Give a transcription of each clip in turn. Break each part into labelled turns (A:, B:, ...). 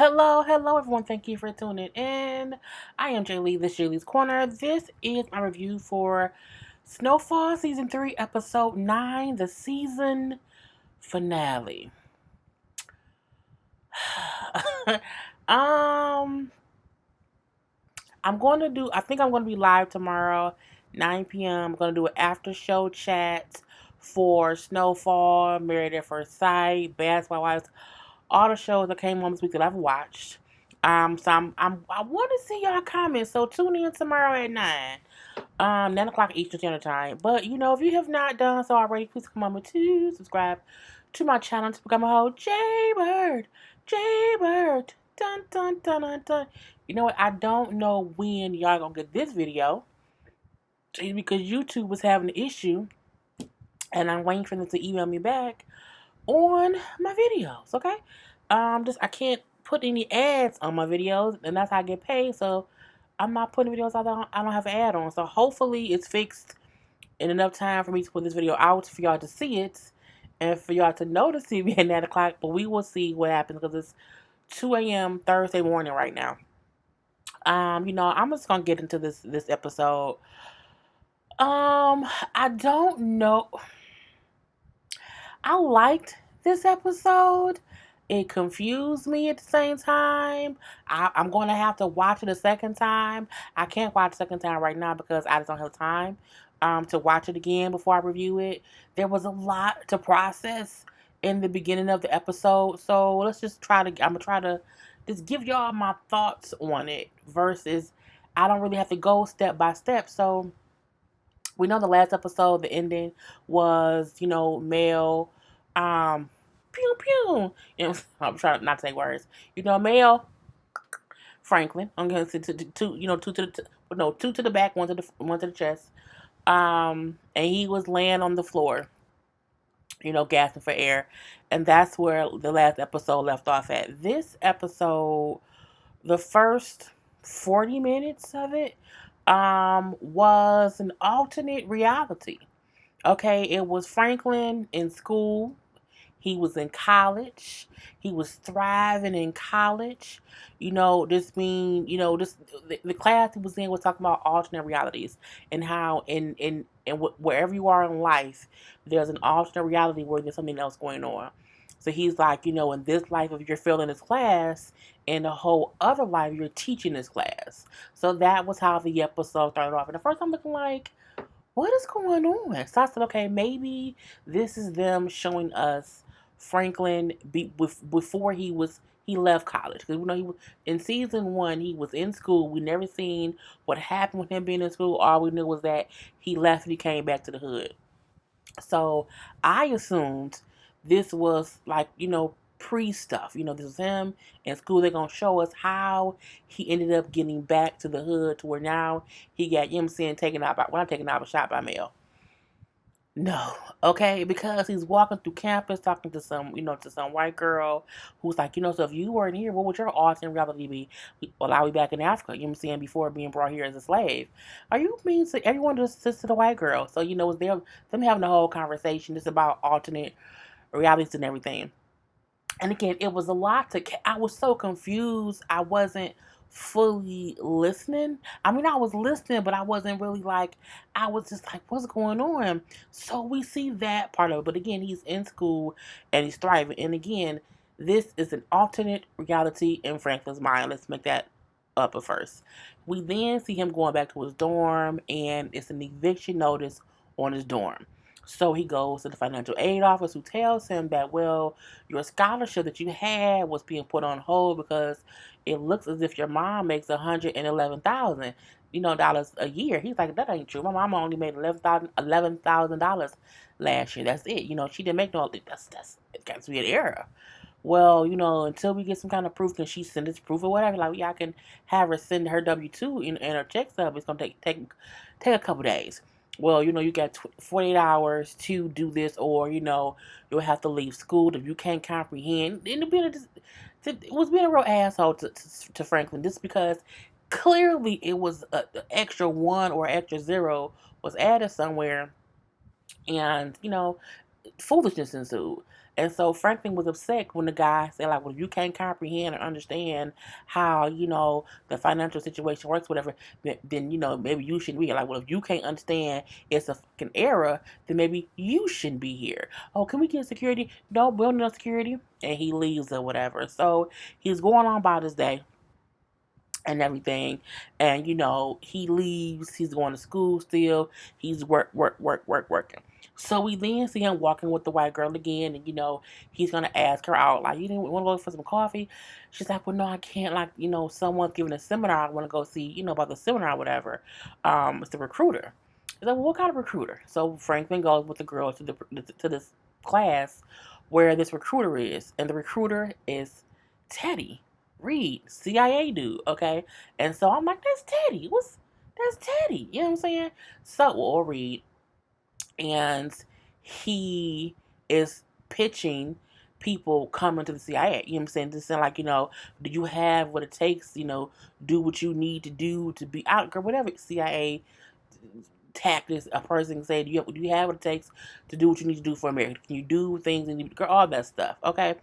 A: Hello, everyone. Thank you for tuning in. I am JayLee, this JLeesCorner. This is my review for Snowfall Season 3, Episode 9, the season finale. um, I think I'm going to be live tomorrow, 9 p.m. I'm going to do an after show chat for Snowfall, Married at First Sight, Basketball Wives, all the shows that came on this week that I've watched. I want to see y'all comments. So tune in tomorrow at 9 o'clock Eastern Standard Time. But if you have not done so already, please come on to subscribe to my channel to become a whole JayBird, dun dun dun dun dun. You know what? I don't know when y'all gonna get this video because YouTube was having an issue, and I'm waiting for them to email me back on my videos. Okay, I can't put any ads on my videos, and that's how I get paid. So I'm not putting videos out that I don't have an ad on. So hopefully it's fixed in enough time for me to put this video out for y'all to see it and for y'all to know to see me at 9 o'clock. But we will see what happens because it's 2 a.m. Thursday morning right now. I'm just gonna get into this episode. I don't know. I liked this episode. It confused me at the same time. I'm going to have to watch it a second time. I can't watch it a second time right now because I just don't have time to watch it again before I review it. There was a lot to process in the beginning of the episode. So let's just I'm going to try to just give y'all my thoughts on it versus I don't really have to go step by step. So we know the last episode, the ending was, Mel, pew pew. I'm trying not to say words. Mel Franklin. I'm going to say two to the back, one to the chest. And he was laying on the floor, gasping for air, and that's where the last episode left off at. This episode, the first 40 minutes of it, was an alternate reality. Okay, it was Franklin in school. He was in college. He was thriving in college. The class he was in was talking about alternate realities and how wherever you are in life, there's an alternate reality where there's something else going on. So he's like, in this life, if you're failing this class, in a whole other life, you're teaching this class. So that was how the episode started off. And at first I'm looking like, what is going on? So I said, okay, maybe this is them showing us Franklin before he left college. Because in season 1 he was in school. We never seen what happened with him being in school. All we knew was that he left and he came back to the hood. So I assumed this was like, pre-stuff. This is him in school. They're going to show us how he ended up getting back to the hood to where now he got, taken out by shot by Mel. No, okay, because he's walking through campus talking to some white girl who's like, so if you weren't here, what would your alternate reality be? Well, I'll be back in Africa, before being brought here as a slave. Are you mean to everyone just to the white girl? So, it's them having a whole conversation just about alternate realities and everything. And again, it was a lot I was so confused. I wasn't fully listening. I mean, I was listening, but I wasn't really I was just like, what's going on? So we see that part of it. But again, he's in school and he's thriving. And again, this is an alternate reality in Franklin's mind. Let's make that up at first. We then see him going back to his dorm, and it's an eviction notice on his dorm. So he goes to the financial aid office, who tells him that, well, your scholarship that you had was being put on hold because it looks as if your mom makes $111,000 a year. He's like, that ain't true. My mom only made $11,000 last year. That's it. She didn't make no. That's it got to be an error. Well, until we get some kind of proof, can she send us proof or whatever? Like, I can have her send her W-2 and her check stub. It's gonna take a couple days. Well, you got 48 hours to do this, or, you'll have to leave school if you can't comprehend. And it was being a real asshole to Franklin, just because clearly it was an extra 1 or extra 0 was added somewhere, and, foolishness ensued. And so Franklin was upset when the guy said, like, well, if you can't comprehend or understand how, the financial situation works, whatever, then, maybe you shouldn't be here. Like, well, if you can't understand it's a fucking error, then maybe you shouldn't be here. Oh, can we get security? No, we don't need security. And he leaves or whatever. So he's going on about his day and everything. And he leaves. He's going to school still. He's working. So we then see him walking with the white girl again, and he's gonna ask her out, like, you didn't want to go for some coffee? She's like, well, no, I can't. Like, someone's giving a seminar. I want to go see, about the seminar or whatever. It's the recruiter. He's like, well, what kind of recruiter? So Franklin goes with the girl to this class where this recruiter is, and the recruiter is Teddy Reed, CIA dude, okay? And so I'm like, that's Teddy. That's Teddy. You know what I'm saying? So, or Reed. And he is pitching people coming to the CIA. You know what I'm saying? Just saying, like, do you have what it takes, do what you need to do to be out, or whatever CIA tactics a person can say. Do you have what it takes to do what you need to do for America? Can you do things and all that stuff? Okay,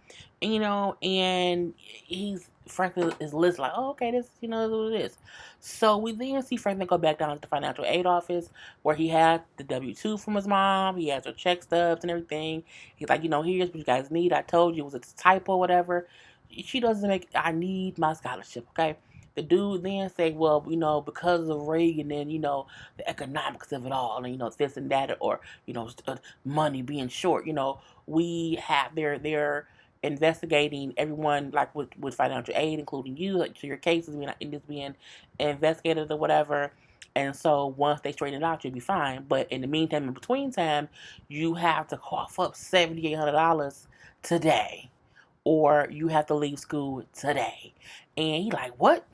A: and he's Franklin is listed like, oh, okay, this is what it is. So we then see Franklin go back down to the financial aid office where he had the W-2 from his mom. He has her check stubs and everything. He's like, here's what you guys need. I told you it was a typo, whatever. She doesn't make. I need my scholarship. Okay. The dude then say, well, because of Reagan and, the economics of it all, and, this and that, or, money being short, we have, they're investigating everyone, like, with financial aid, including you, like, so your case is being investigated or whatever. And so once they straighten it out, you'll be fine. But in the meantime, in between time, you have to cough up $7,800 today, or you have to leave school today. And he like, what?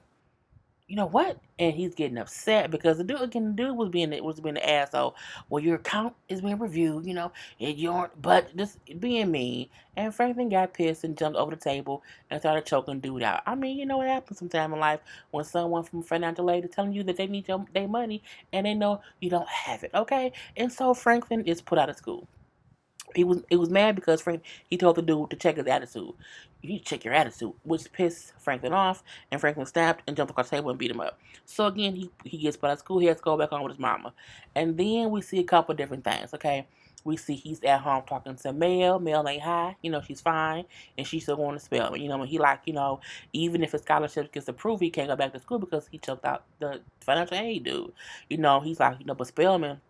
A: What? And he's getting upset because the dude was being the asshole. Well, your account is being reviewed, and you aren't, but just being mean. And Franklin got pissed and jumped over the table and started choking dude out. I mean, what happens sometime in life when someone from financial aid is telling you that they need their money and they know you don't have it, okay? And so Franklin is put out of school. He was mad because he told the dude to check his attitude. You need to check your attitude, which pissed Franklin off, and Franklin snapped and jumped across the table and beat him up. So again, he gets put out of school. He has to go back home with his mama. And then we see a couple of different things, okay? We see he's at home talking to Mel. Mel ain't high. She's fine. And she's still going to Spelman. And he like, even if his scholarship gets approved, he can't go back to school because he choked out the financial aid dude. He's like, but Spelman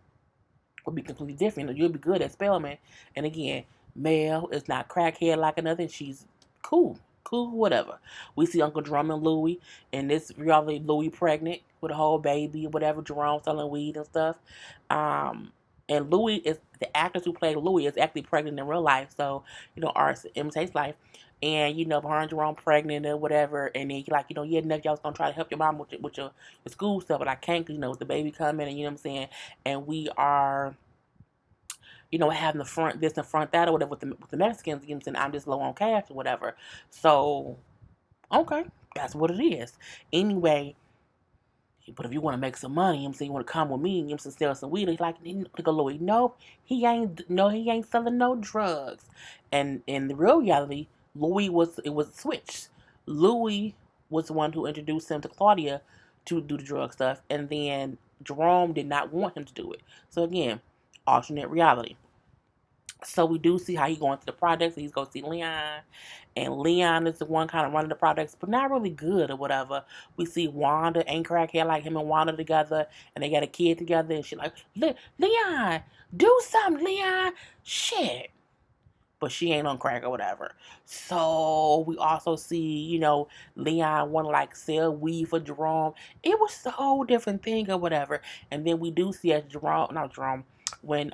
A: would be completely different. You'll be good at Spelman. And again, Mel is not crackhead like another, and she's cool, whatever. We see Uncle Drum and Louie, and this reality, Louie pregnant with a whole baby, whatever. Jerome selling weed and stuff. And Louie is the actress who played Louie is actually pregnant in real life. So ours imitates life. And her and Jerome pregnant or whatever, and then like, yeah, next y'all was gonna try to help your mom with your school stuff, but I can't because with the baby coming, and what I'm saying, and we are having the front this and front that or whatever with the Mexicans, and I'm just low on cash or whatever. So okay, that's what it is. Anyway, but if you want to make some money, you want to come with me, and sell some weed. He's like, Louis, no, he ain't selling no drugs. And in the real reality, Louis was switched. Louis was the one who introduced him to Claudia to do the drug stuff, and then Jerome did not want him to do it. So again, alternate reality. So we do see how he going to the projects. He's going to see Leon, and Leon is the one kind of running the projects, but not really good or whatever. We see Wanda ain't crackhead, like him and Wanda together, and they got a kid together, and she like, Leon, do something, Leon, shit. But she ain't on crack or whatever. So we also see, Leon want to like sell weed for Jerome. It was a whole different thing or whatever. And then we do see as when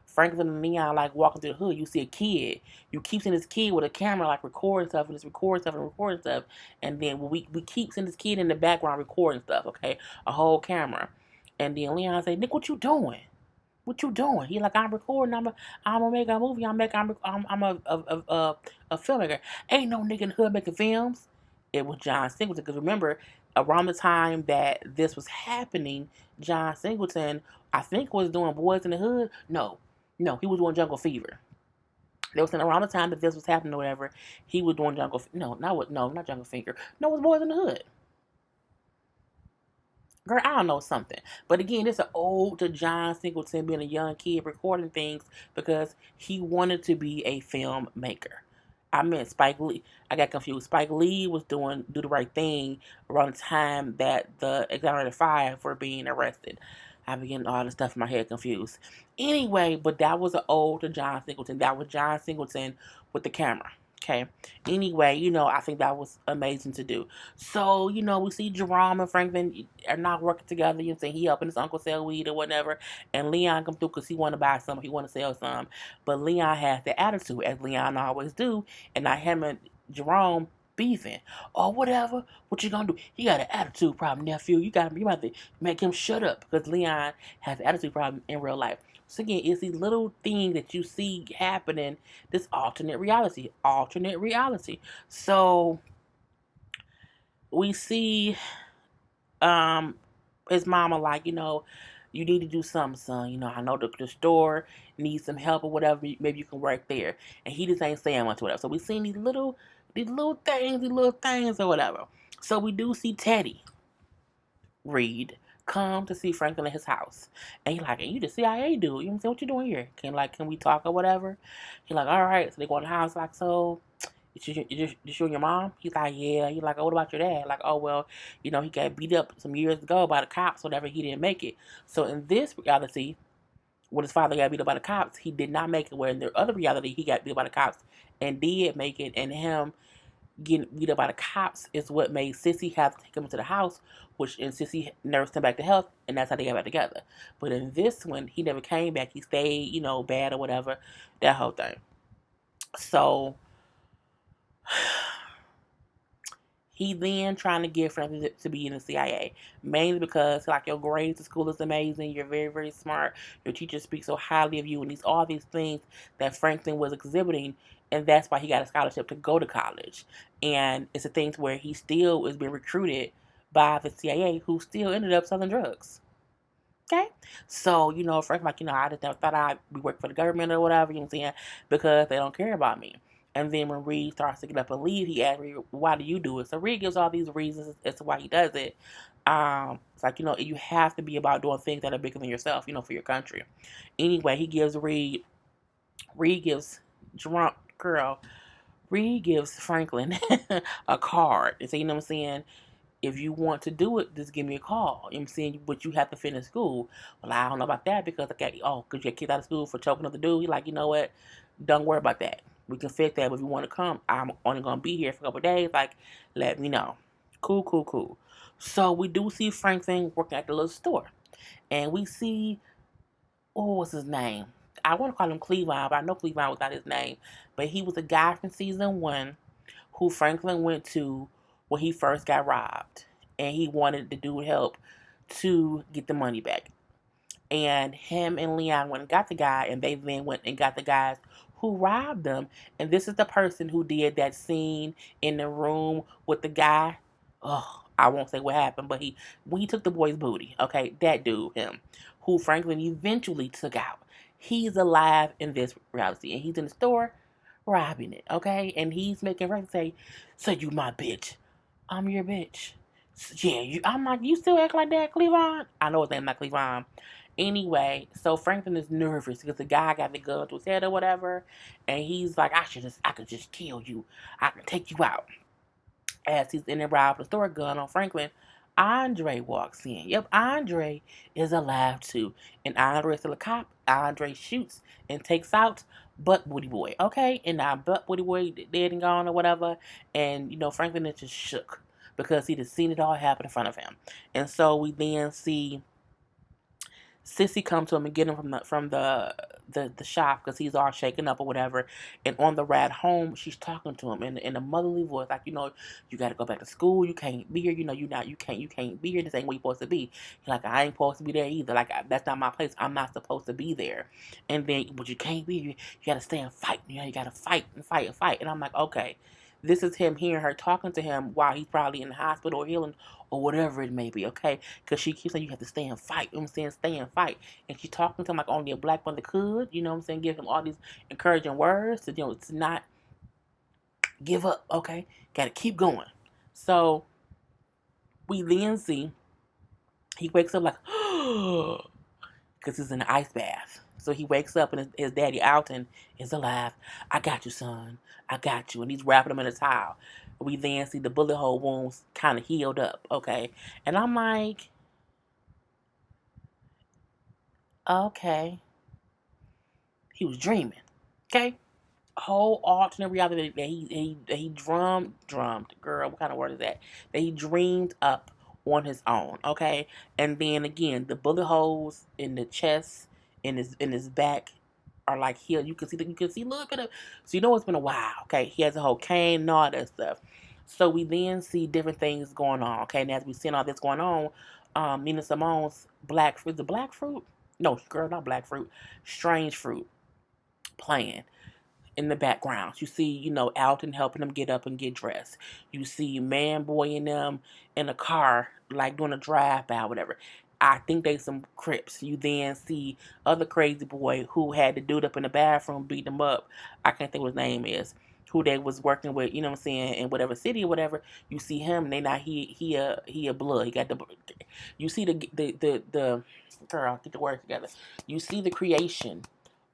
A: Franklin and Leon like walking through the hood, you see a kid. You keep seeing this kid with a camera like recording stuff, and it's recording stuff and recording stuff. And then we keep seeing this kid in the background recording stuff, okay? A whole camera. And then Leon say, Nick, what you doing? What you doing? He like, I'm recording. I'm gonna make a movie. I'm a filmmaker. Ain't no nigga in the hood making films. It was John Singleton. Because remember, around the time that this was happening, John Singleton, I think, was doing Boys in the Hood. No, he was doing Jungle Fever. They was saying around the time that this was happening or whatever, he was doing Jungle. No, not Jungle Finger. No, it was Boys in the Hood. Girl, I don't know something. But again, it's an ode to John Singleton being a young kid recording things because he wanted to be a filmmaker. I meant Spike Lee. I got confused. Spike Lee was doing Do the Right Thing around the time that the exonerated five were being arrested. I began all the stuff in my head confused. Anyway, but that was an ode to John Singleton. That was John Singleton with the camera. Okay. Anyway, I think that was amazing to do. So, we see Jerome and Franklin are not working together. You know, saying he helping his uncle sell weed or whatever. And Leon come through because he want to buy some, he want to sell some. But Leon has the attitude, as Leon always do. And not him and Jerome beefing. Or whatever. What you gonna do? He got an attitude problem, nephew. You about to make him shut up. Because Leon has an attitude problem in real life. So again, it's these little things that you see happening, this alternate reality. So we see his mama like, you need to do something, son. I know the store needs some help or whatever. Maybe you can work there. And he just ain't saying much or whatever. So we seen these little things or whatever. So we do see Teddy Reed come to see Franklin at his house. And he like, and you the CIA dude. You know what I'm saying? What you doing here? Can we talk or whatever? He like, all right. So they go in the house like, so you and your mom? He's like, yeah. He's like, oh, what about your dad? Like, oh, well, he got beat up some years ago by the cops, whatever. He didn't make it. So in this reality, when his father got beat up by the cops, he did not make it. Where in the other reality, he got beat up by the cops and did make it. And him getting beat up by the cops is what made Sissy have to take him to the house, and Sissy nursed him back to health, and that's how they got back together. But in this one, he never came back. He stayed, bad or whatever, that whole thing. So he then trying to get Franklin to be in the CIA, mainly because like your grades at school is amazing, you're very, very smart, your teachers speak so highly of you, and all these things that Franklin was exhibiting, and that's why he got a scholarship to go to college. And it's a thing where he still is being recruited by the CIA, who still ended up selling drugs. Okay? So, Frank, like, I just never thought I'd be working for the government or whatever, you know what I'm saying? Because they don't care about me. And then when Reed starts to get up and leave, he asks Reed, why do you do it? So Reed gives all these reasons as to why he does it. It's like, you have to be about doing things that are bigger than yourself, for your country. Anyway, he gives Reed gives drunk girl, Reed gives Franklin a card. And say, you know what I'm saying? If you want to do it, just give me a call. You know what I'm saying? But you have to finish school. Well, I don't know about that because because you get kicked out of school for choking up the dude. He's like, you know what? Don't worry about that. We can fix that. But if you want to come, I'm only going to be here for a couple of days. Like, let me know. Cool. So we do see Franklin working at the little store. And we see, what's his name? I want to call him Cleavon, but I know Cleavon was not his name. But he was a guy from season 1 who Franklin went to when he first got robbed. And he wanted to do help to get the money back. And him and Leon went and got the guy, and they then went and got the guys who robbed them. And this is the person who did that scene in the room with the guy. Oh, I won't say what happened, but we took the boy's booty. Okay, that dude, him, who Franklin eventually took out. He's alive in this reality, and he's in the store robbing it. Okay, and he's making Franklin say, "So you my bitch? I'm your bitch." Yeah, I'm like, you still act like that, Cleavon? I know his name not Cleavon. Anyway, so Franklin is nervous because the guy got the gun to his head or whatever, and he's like, I could just kill you. I can take you out. As he's in there with the store gun on Franklin, Andre walks in. Yep, Andre is alive too. And Andre is still a cop. Andre shoots and takes out Butt Booty Boy. Okay? And now Butt Booty Boy dead and gone or whatever. And, Franklin is just shook because he just seen it all happen in front of him. And so we then see Sissy come to him and get him from the shop because he's all shaken up or whatever. And on the ride home, she's talking to him in a motherly voice, like, you got to go back to school. You can't be here. You can't be here. This ain't where you're supposed to be. He's like, I ain't supposed to be there either. Like, that's not my place. I'm not supposed to be there. And then, but you can't be here. You got to stay and fight. You got to fight and fight and fight. And I'm like, okay, This is him hearing her talking to him while he's probably in the hospital or healing or whatever it may be, okay? Because she keeps saying you have to stay and fight. You know what I'm saying? Stay and fight. And she's talking to him like only a black mother could, you know what I'm saying? Give him all these encouraging words to, to not give up, okay? Got to keep going. So we then see he wakes up like, because he's in an ice bath. So he wakes up and his daddy Alton is alive. I got you, son. I got you. And he's wrapping him in a towel. We then see the bullet hole wounds kind of healed up, okay? And I'm like, okay. He was dreaming, okay? Whole alternate reality that he drummed, girl, what kind of word is that? That he dreamed up on his own, okay? And then again, the bullet holes in the chest, in his back are like healed. You can see a little bit of, so you know it's been a while, okay? He has a whole cane and all that stuff. So we then see different things going on, okay? And as we see all this going on, Nina Simone's black fruit, the black fruit? No, girl, not black fruit, strange fruit playing in the background. You see, Alton helping them get up and get dressed. You see Man Boy and them in a car, like doing a drive-by, whatever. I think they some Crips. You then see other crazy boy who had the dude up in the bathroom beating him up. I can't think what his name is. Who they was working with, you know what I'm saying, in whatever city or whatever. You see him, they not he a blood. He got the. You see the girl, get the words together. You see the creation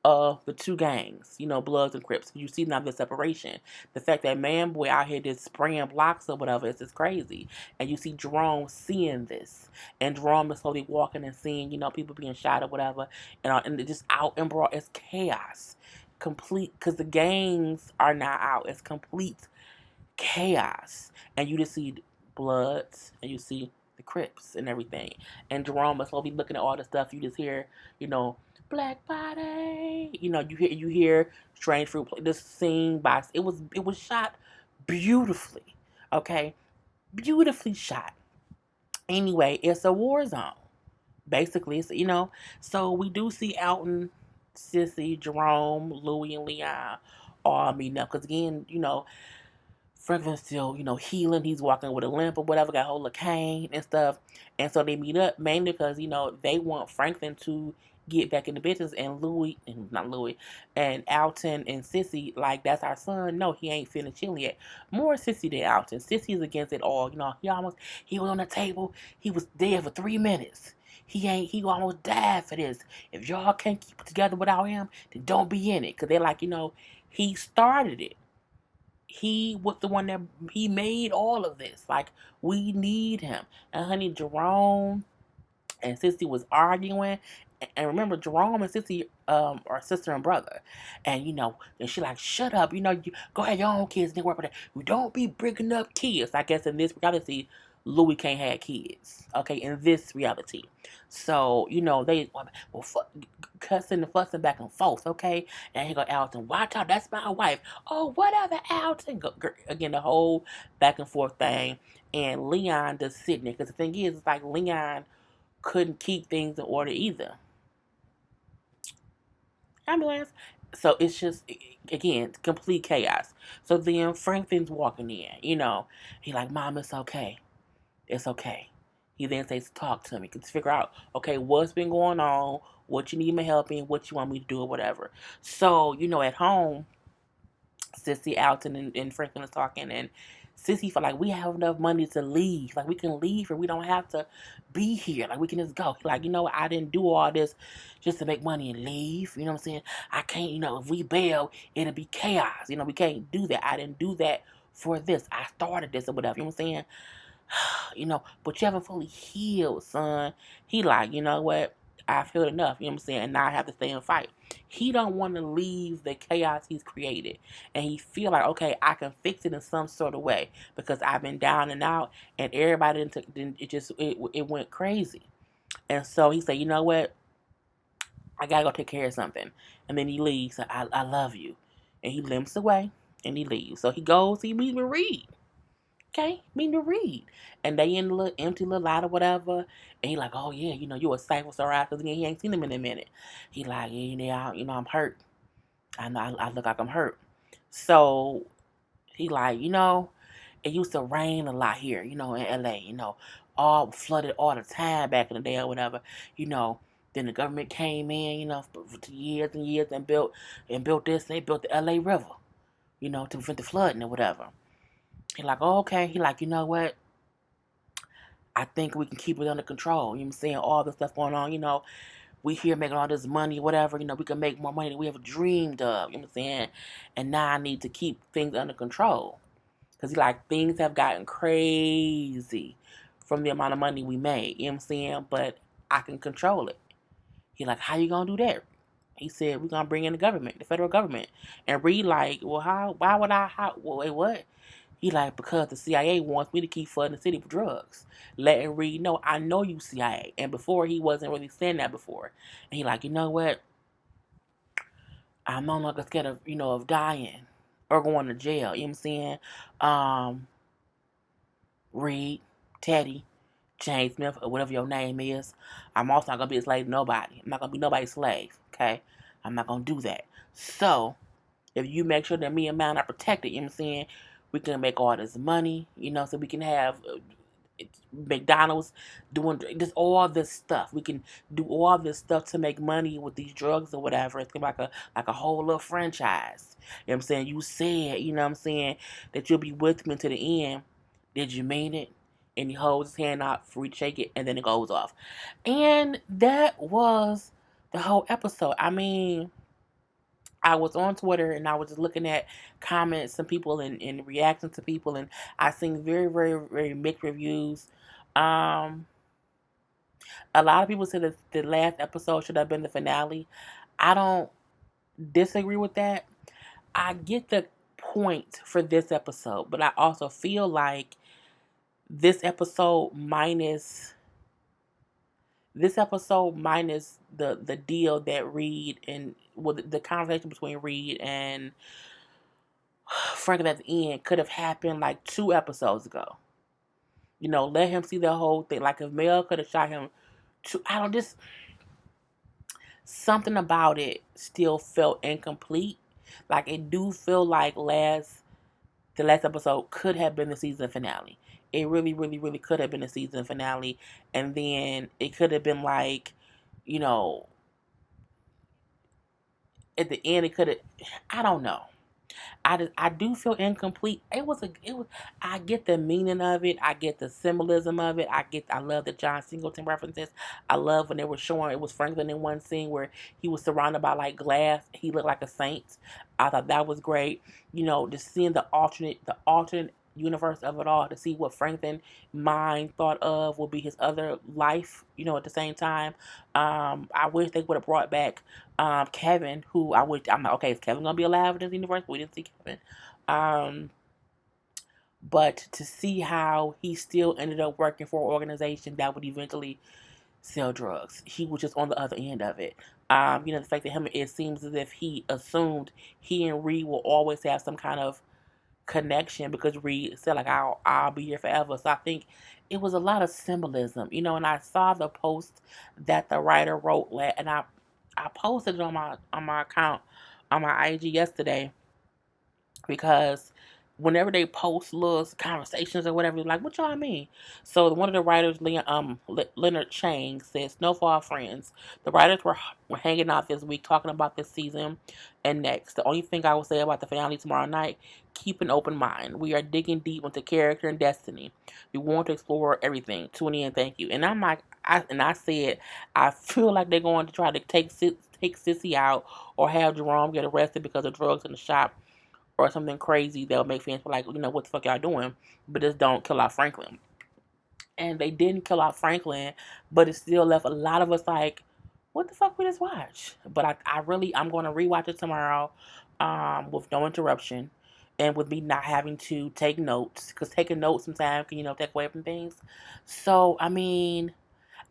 A: of the two gangs, Bloods and Crips. You see now the separation. The fact that Man Boy out here just spraying blocks or whatever is just crazy. And you see Jerome seeing this. And Jerome is slowly walking and seeing, people being shot or whatever. And just out and broad. It's chaos. Complete, because the gangs are now out. It's complete chaos. And you just see Bloods and you see the Crips and everything. And Jerome is slowly looking at all the stuff. You just hear, Black Body. You hear Strange Fruit play this scene by it was shot beautifully. Okay? Beautifully shot. Anyway, it's a war zone. Basically, so we do see Alton, Sissy, Jerome, Louie, and Leon all meeting up. Because again, Franklin's still, healing. He's walking with a limp or whatever, got a hold of cane and stuff. And so they meet up mainly because, they want Franklin to get back in the business. And not Louis, and Alton and Sissy, like, that's our son. No, he ain't finished chilling yet. More Sissy than Alton. Sissy's against it all. He was on the table. He was there for 3 minutes. He almost died for this. If y'all can't keep it together without him, then don't be in it. Because they're like, he started it. He was the one that he made all of this. Like, we need him. And honey, Jerome and Sissy was arguing. And remember, Jerome and Sissy are sister and brother. And, and she like, shut up. You go ahead, your own kids. They work for that. We don't be bringing up kids. I guess in this reality, Louis can't have kids. Okay, in this reality. So, they cussing and fussing back and forth. Okay, and he go, Alton, watch out, that's my wife. Oh, whatever, Alton. Again, the whole back and forth thing. And Leon just sitting there. Because the thing is, it's like Leon couldn't keep things in order either. Ambulance. So it's just, again, complete chaos. So then Franklin's walking in, He like, Mom, it's okay. It's okay. He then says, talk to me. To figure out, okay, what's been going on, what you need my help in, what you want me to do or whatever. So, at home, Sissy, Alton, and Franklin is talking, and Sissy felt like we have enough money to leave. Like, we can leave and we don't have to be here. Like, we can just go. Like, I didn't do all this just to make money and leave. You know what I'm saying? I can't, if we bail, it'll be chaos. We can't do that. I didn't do that for this. I started this or whatever. You know what I'm saying? But you haven't fully healed, son. He like, you know what? I've healed enough, you know what I'm saying? And now I have to stay and fight. He don't want to leave the chaos he's created. And he feel like, okay, I can fix it in some sort of way. Because I've been down and out and everybody it went crazy. And so he said, you know what? I gotta go take care of something. And then he leaves. I love you. And he limps away and he leaves. So he goes, he meets with Reed. Okay, mean to read. And they in the little empty little lot or whatever. And he like, oh yeah, you a cypher star because again he ain't seen him in a minute. He like, yeah, I'm hurt. I know I look like I'm hurt. So He like, it used to rain a lot here, in LA, all flooded all the time back in the day or whatever, you know. Then the government came in, for years and years and built this. They built the LA River, to prevent the flooding or whatever. He like, oh, okay. He like, you know what? I think we can keep it under control. You know what I'm saying? All the stuff going on, we here making all this money, whatever, we can make more money than we ever dreamed of, you know what I'm saying? And now I need to keep things under control. Because like things have gotten crazy from the amount of money we made, you know what I'm saying? But I can control it. He like, how you gonna do that? He said, we're gonna bring in the government, the federal government. And Reed like, well, why would wait, what? He like, because the CIA wants me to keep flooding the city with drugs. Letting Reed know, I know you CIA. And before, he wasn't really saying that before. And he like, you know what? I'm no longer scared of, of dying or going to jail. You know what I'm saying? Reed, Teddy, James Smith, or whatever your name is. I'm also not going to be a slave to nobody. I'm not going to be nobody's slave, okay? I'm not going to do that. So, if you make sure that me and mine are protected, you know what I'm saying? We can make all this money, so we can have McDonald's doing just all this stuff. We can do all this stuff to make money with these drugs or whatever. It's like a whole little franchise. You know what I'm saying? You said, you know what I'm saying, that you'll be with me to the end. Did you mean it? And he holds his hand out for you to shake it, and then it goes off. And that was the whole episode. I mean, I was on Twitter and I was just looking at comments and people and reactions to people, and I seen very, very, very mixed reviews. Um, a lot of people said that the last episode should have been the finale. I don't disagree with that. I get the point for this episode, but I also feel like this episode minus the deal that Reed and the conversation between Reed and Franklin at the end could have happened like 2 episodes ago. Let him see the whole thing. Like if Mel could have shot him, I don't just something about it still felt incomplete. Like it do feel like the last episode could have been the season finale. It really, really, really could have been the season finale, and then it could have been like, you know, at the end it could have. I don't know. I do feel incomplete. I get the meaning of it. I get the symbolism of it. I love the John Singleton references. I love when they were showing it was Franklin in one scene where he was surrounded by like glass. He looked like a saint. I thought that was great. Just seeing the alternate universe of it all, to see what Franklin mind thought of will be his other life, at the same time. I wish they would have brought back Kevin, who I'm like, okay, is Kevin gonna be alive in this universe? We didn't see Kevin. But to see how he still ended up working for an organization that would eventually sell drugs. He was just on the other end of it. The fact that it seems as if he assumed he and Reed will always have some kind of connection because Reed said like I'll be here forever. So I think it was a lot of symbolism, and I saw the post that the writer wrote, and I posted it on my account on my IG yesterday, because whenever they post little conversations or whatever, like, what y'all mean? So one of the writers, Leonard Chang, said, Snowfall friends, the writers were hanging out this week talking about this season and next. The only thing I will say about the finale tomorrow night, keep an open mind. We are digging deep into character and destiny. We want to explore everything. Tune in, thank you. And I'm like, I said, I feel like they're going to try to take Sissy out or have Jerome get arrested because of drugs in the shop, or something crazy that'll make fans feel like, what the fuck y'all doing? But just don't kill off Franklin. And they didn't kill off Franklin, but it still left a lot of us like, what the fuck we just watch? But I'm going to rewatch it tomorrow, with no interruption, and with me not having to take notes, because taking notes sometimes can, take away from things. So, I mean,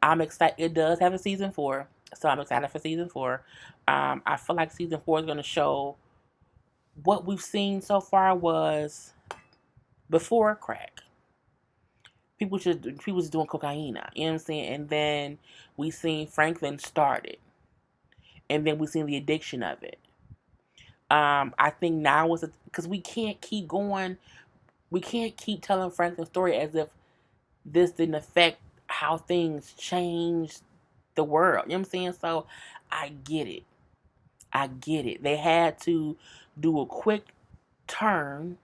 A: I'm excited. It does have a season 4, so I'm excited for season 4. I feel like season 4 is going to show what we've seen so far was before crack. People was doing cocaine, you know what I'm saying? And then we seen Franklin started. And then we seen the addiction of it. I think now is because we can't keep going. We can't keep telling Franklin's story as if this didn't affect how things changed the world. You know what I'm saying? So I get it. I get it. They had to do a quick turn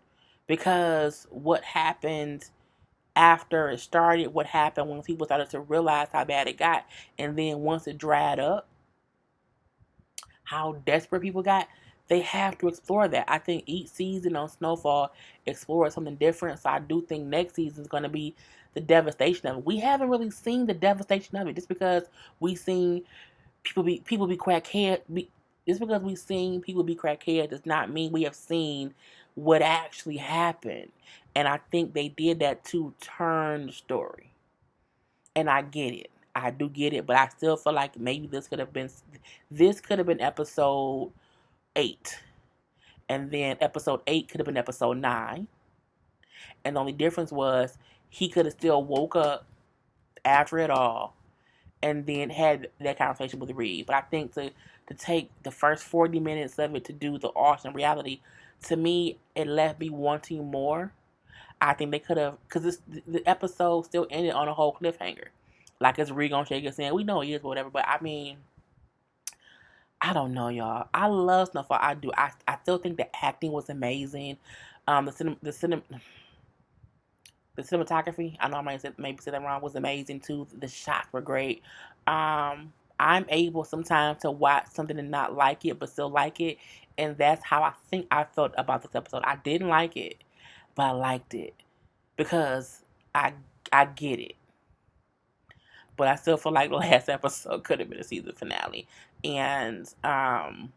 A: because what happened after it started, what happened when people started to realize how bad it got, and then once it dried up, how desperate people got, they have to explore that. I think each season on Snowfall explores something different. So I do think next season is going to be the devastation of it. We haven't really seen the devastation of it just because we seen people be crackhead. Just because we seen people be crackhead does not mean we have seen what actually happened. And I think they did that to turn the story. And I get it. I do get it, but I still feel like maybe this could have been episode 8. And then episode 8 could have been episode 9. And the only difference was he could have still woke up after it all and then had that conversation with Reed. But I think to take the first 40 minutes of it to do the alternate reality, to me, it left me wanting more. I think they could have, because the episode still ended on a whole cliffhanger. Like, it's Reed gonna shake his hand. We know he is, but whatever. But I mean, I don't know, y'all. I love Snowfall. I do. I still think the acting was amazing. The cinematography, I know I might maybe say that wrong, was amazing too. The shots were great. I'm able sometimes to watch something and not like it, but still like it. And that's how I think I felt about this episode. I didn't like it, but I liked it because I get it. But I still feel like the last episode could have been a season finale. And I'm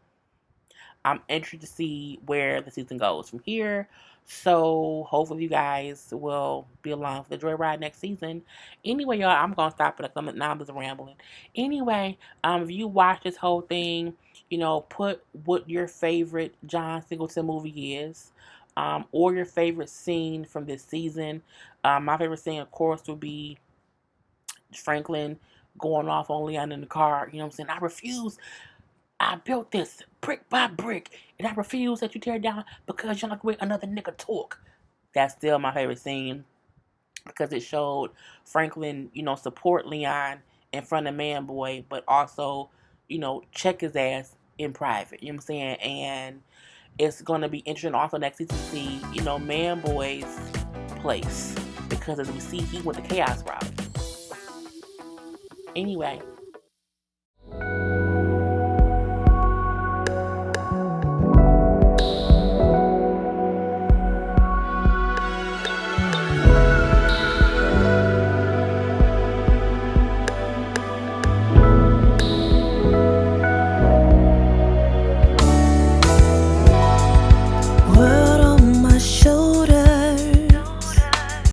A: interested to see where the season goes from here. So hopefully you guys will be along for the joyride next season. Anyway, y'all, I'm gonna stop it. Now I'm just rambling. Anyway, if you watch this whole thing, put what your favorite John Singleton movie is, or your favorite scene from this season. My favorite scene, of course, would be Franklin going off on Leon in the car. You know what I'm saying? I refuse. I built this brick by brick, and I refuse that you tear it down because you're not going to another nigga talk. That's still my favorite scene because it showed Franklin, support Leon in front of Man Boy, but also, check his ass in private. You know what I'm saying? And it's going to be interesting also next season to see, Man Boy's place because as we see, he went the chaos route. Anyway,